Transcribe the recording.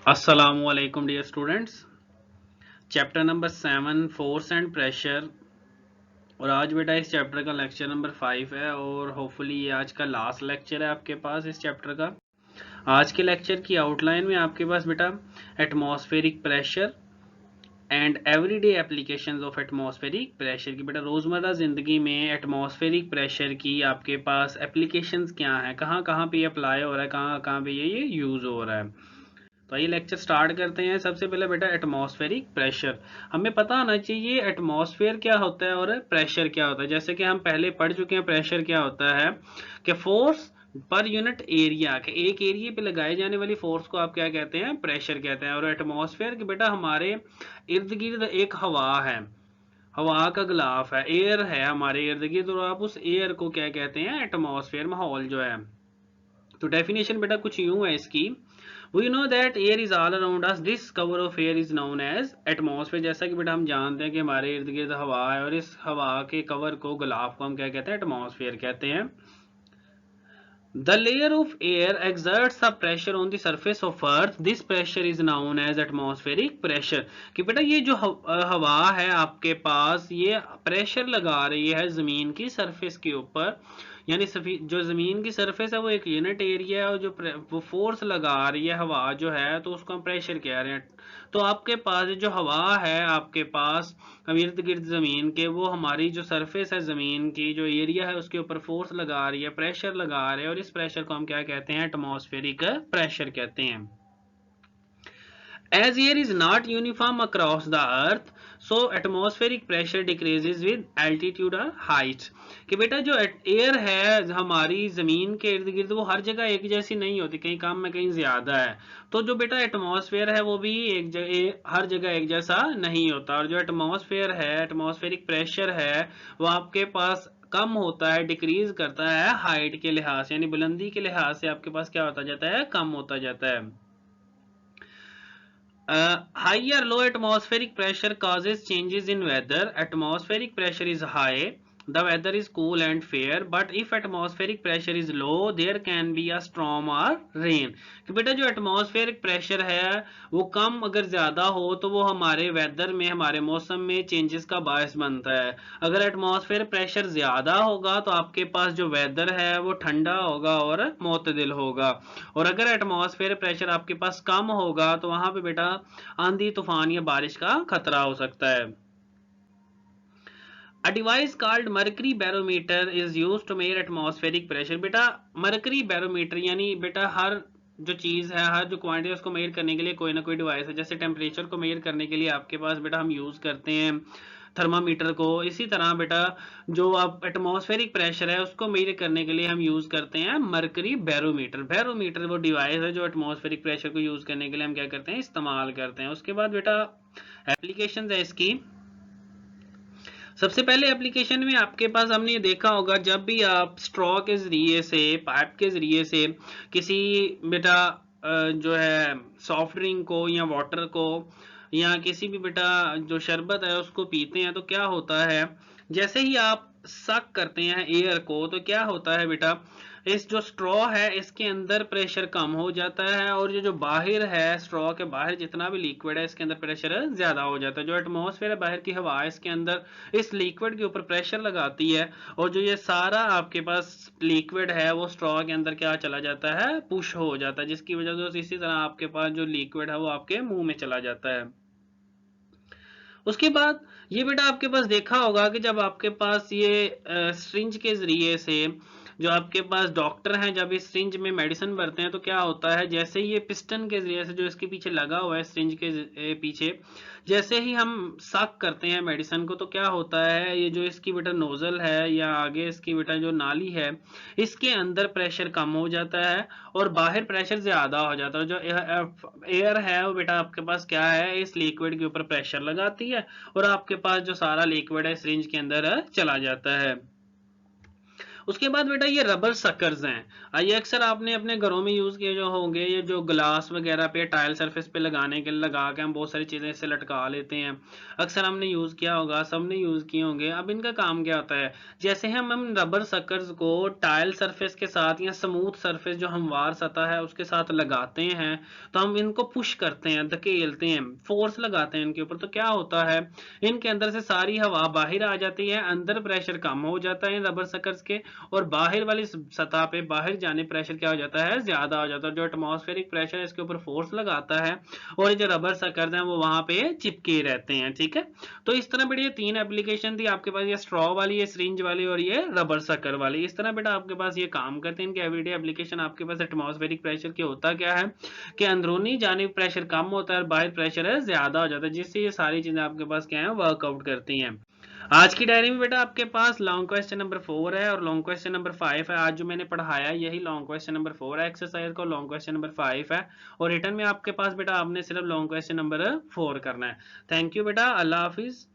Assalamualaikum dear students। Chapter number 7 force and pressure. और आज बेटा इस चैप्टर का लेक्चर नंबर 5 है और होपफुली ये आज का लास्ट लेक्चर है आपके पास इस चैप्टर का। आज के लेक्चर की आउटलाइन में आपके पास बेटा atmospheric pressure and everyday applications of atmospheric pressure की बेटा रोज़मर्रा ज़िंदगी में एटमॉस्फेरिक प्रेशर की आपके पास एप्लीकेशंस क्या हैं, कहाँ कहाँ पे अप्लाई हो रहा है, कहाँ कहाँ पे ये यूज़ हो रहा है। तो ये लेक्चर स्टार्ट करते हैं। सबसे पहले बेटा एटमॉस्फेरिक प्रेशर हमें पता होना चाहिए एटमॉस्फेयर क्या होता है और प्रेशर क्या होता है। जैसे कि हम पहले पढ़ चुके हैं, प्रेशर क्या होता है कि फोर्स पर यूनिट एरिया के एक एरिया पे लगाए जाने वाली फोर्स को आप क्या कहते हैं, प्रेशर कहते हैं। और एटमॉस्फेयर के बेटा हमारे इर्द गिर्द एक हवा है, हवा का गिलाफ है, एयर है हमारे इर्द गिर्द, और आप उस एयर को क्या कहते हैं, एटमॉस्फेयर, माहौल जो है। तो डेफिनेशन बेटा कुछ यूं है इसकी। We know that air is all around us. This cover of air is known as atmosphere। जैसा कि बेटा हम जानते हैं कि हमारे इर्द गिर्द हवा है और इस हवा के कवर को, गुलाफ को हम क्या कहते हैं, एटमॉस्फेयर कहते हैं। The layer of air exerts a pressure on the surface of earth. This pressure is known as atmospheric pressure। कि बेटा ये जो हवा है आपके पास, ये प्रेशर लगा रही है जमीन की सरफेस के ऊपर, यानी जो जमीन की सरफेस है वो एक यूनिट एरिया है, और जो वो फोर्स लगा रही है हवा जो है, तो उसको हम प्रेशर कह रहे हैं। तो आपके पास जो हवा है आपके पास इर्द गिर्द जमीन के, वो हमारी जो सरफेस है जमीन की, जो एरिया है उसके ऊपर फोर्स लगा रही है, प्रेशर लगा रहे हैं, और इस प्रेशर को हम क्या कहते हैं, एटमॉस्फेरिक प्रेशर कहते हैं। As air is not uniform across the earth, so atmospheric pressure decreases with altitude or height। कि बेटा जो एयर है हमारी जमीन के इर्द गिर्द, वो हर जगह एक जैसी नहीं होती, कहीं कम में कहीं ज्यादा है। तो जो बेटा एटमॉस्फेयर है वो भी एक जगह, हर जगह एक जैसा नहीं होता। और जो एटमॉस्फेयर है, एटमॉस्फेरिक प्रेशर है, वो आपके पास कम होता है, डिक्रीज करता है हाइट के लिहाज से, यानी बुलंदी के लिहाज से आपके पास क्या होता जाता है, कम होता जाता है। High or low atmospheric pressure causes changes in weather. Atmospheric pressure is high, the weather is cool and fair, but if atmospheric pressure is low, there can be a storm or rain। कि बेटा जो atmospheric pressure है वो कम अगर ज्यादा हो तो वो हमारे वेदर में, हमारे मौसम में चेंजेस का बायस बनता है। अगर एटमॉस्फेयर प्रेशर ज्यादा होगा तो आपके पास जो वेदर है वो ठंडा होगा और मोतदिल होगा। और अगर एटमॉस्फेयर प्रेशर आपके पास कम होगा तो वहां पे बेटा आंधी तूफान या बारिश का खतरा हो सकता है। A device called mercury barometer is used to measure atmospheric pressure। बेटा मरकरी बैरोमीटर यानी बेटा हर जो चीज है, हर जो क्वांटिटी है उसको मेजर करने के लिए कोई ना कोई डिवाइस है। जैसे टेम्परेचर को मेजर करने के लिए आपके पास बेटा हम यूज करते हैं थर्मामीटर को, इसी तरह बेटा जो आप एटमॉस्फेरिक प्रेशर है उसको मेजर करने के लिए हम यूज करते हैं मरकरी बैरोमीटर। बैरोमीटर वो डिवाइस है जो एटमॉस्फेरिक प्रेशर को यूज करने के लिए हम क्या करते हैं, इस्तेमाल करते हैं। उसके बाद बेटा एप्लीकेशन है इसकी। सबसे पहले एप्लीकेशन में आपके पास हमने देखा होगा, जब भी आप स्ट्रॉ के जरिए से, पाइप के जरिए से किसी बेटा जो है सॉफ्ट ड्रिंक को या वाटर को या किसी भी बेटा जो शरबत है उसको पीते हैं, तो क्या होता है, जैसे ही आप सक करते हैं एयर को, तो क्या होता है बेटा, इस जो स्ट्रॉ है इसके अंदर प्रेशर कम हो जाता है, और जो बाहर है, स्ट्रॉ के बाहर जितना भी लिक्विड है इसके अंदर प्रेशर ज्यादा हो जाता है। जो एटमॉस्फेयर है, बाहर की हवा है, इसके अंदर इस लिक्विड के ऊपर प्रेशर लगाती है, और जो ये सारा आपके पास लिक्विड है वो स्ट्रॉ के अंदर क्या चला जाता है, पुश हो जाता है, जिसकी वजह से इसी तरह आपके पास जो लिक्विड है वो आपके मुंह में चला जाता है। उसके बाद ये बेटा आपके पास देखा होगा कि जब आपके पास ये सिरिंज के जरिए से जो आपके पास डॉक्टर हैं, जब इस सिरिंज में मेडिसिन भरते हैं, तो क्या होता है, जैसे ये पिस्टन के जरिए से जो इसके पीछे लगा हुआ है सिरिंज के पीछे, जैसे ही हम सक करते हैं मेडिसिन को, तो क्या होता है, ये जो इसकी बेटा नोजल है या आगे इसकी बेटा जो नाली है, इसके अंदर प्रेशर कम हो जाता है और बाहर प्रेशर ज्यादा हो जाता है। जो एयर है वो बेटा आपके पास क्या है, इस लिक्विड के ऊपर प्रेशर लगाती है और आपके पास जो सारा लिक्विड है सिरिंज के अंदर चला जाता है। उसके बाद बेटा ये रबर सकर्स हैं, ये अक्सर आपने अपने घरों में यूज किए जो होंगे, ये जो ग्लास वगैरह पे टाइल सरफेस पे लगाने के लिए लगा के हम बहुत सारी चीजें इससे लटका लेते हैं, अक्सर हमने यूज किया होगा, सबने यूज किए होंगे। अब इनका काम क्या होता है, जैसे हम रबर सकर्स को टाइल सरफेस के साथ या स्मूथ सरफेस जो हमवार सतह है उसके साथ लगाते हैं, तो हम इनको पुश करते हैं, धकेलते हैं, फोर्स लगाते हैं इनके ऊपर, तो क्या होता है इनके अंदर से सारी हवा बाहर आ जाती है, अंदर प्रेशर कम हो जाता है रबर सकर्स के, और बाहर वाली सतह पे बाहर जाने प्रेशर क्या हो जाता है, ज्यादा हो जाता है। जो एटमॉस्फेरिक प्रेशर है इसके ऊपर फोर्स लगाता है और ये जो रबर सकर्स हैं वो वहां पे चिपके रहते हैं। ठीक है, तो इस तरह बेटा ये तीन एप्लीकेशन थी आपके पास, ये स्ट्रॉ वाली, ये सिरिंज वाली और ये रबर सकर वाली। इस तरह बेटा आपके पास ये काम करते हैं। इनके एवरीडे एप्लीकेशन आपके पास एटमॉस्फेरिक प्रेशर की होता क्या है कि अंदरूनी जानिब प्रेशर कम होता है और बाहर प्रेशर है ज्यादा हो जाता है, जिससे ये सारी चीजें आपके पास क्या है वर्कआउट करती हैं। आज की डायरी में बेटा आपके पास लॉन्ग क्वेश्चन नंबर 4 है और लॉन्ग क्वेश्चन नंबर 5 है। आज जो मैंने पढ़ाया यही लॉन्ग क्वेश्चन नंबर 4 है एक्सरसाइज का, लॉन्ग क्वेश्चन नंबर 5 है, और रिटर्न में आपके पास बेटा आपने सिर्फ लॉन्ग क्वेश्चन नंबर 4 करना है। थैंक यू बेटा, अल्लाह हाफिज।